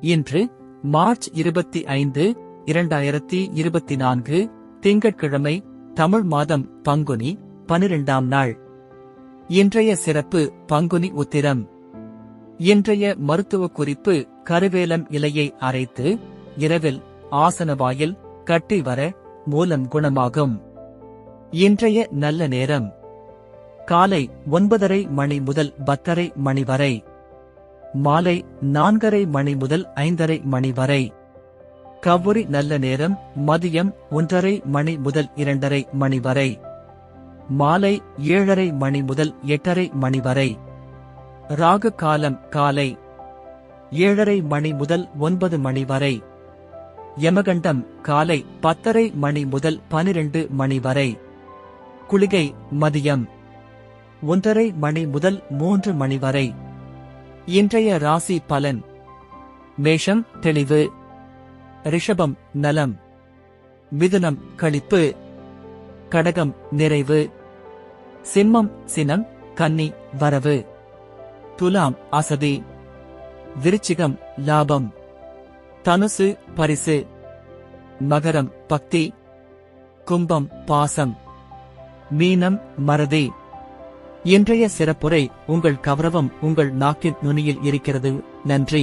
இன்று மார்ச் 25, 2024 திங்கட்கிழமை, தமிழ் மாதம் பங்குனி 12ஆம் நாள். இன்றைய சிறப்பு பங்குனி உத்திரம். இன்றைய மருத்துவ குறிப்பு: கருவேலம் இலையை அரைத்து இரவில் ஆசனவாயில் கட்டி வர மூலம் குணமாகும். இன்றைய நல்ல நேரம் காலை 9:30 மணி முதல் 10:30 மணி வரை, மாலை 4:30 மணி முதல் 5:30 மணி வரை. கவுரி நல்ல நேரம் மதியம் 1:30 மணி முதல் 2:30 மணி வரை, மாலை 7:30 மணி முதல் 8:30 மணி வரை. ராகு காலம் காலை 7:30 மணி முதல் 9 மணி வரை. யமகண்டம் காலை 10:30 மணி முதல் 12 மணி வரை. குளிகை மதியம் 1:30 மணி முதல் 3 மணி வரை. இன்றைய ராசி பலன்: மேஷம் தெளிவு, ரிஷபம் நலம், மிதுனம் களிப்பு, கடகம் நிறைவு, சிம்மம் சினம், கன்னி வரவு, துலாம் அசதி, விருச்சிகம் லாபம், தனுசு பரிசு, மகரம் பக்தி, கும்பம் பாசம், மீனம் மறதி. இன்றைய சிறப்புரை: உங்கள் கௌரவம் உங்கள் நாக்கின் நுனியில் இருக்கிறது. நன்றி.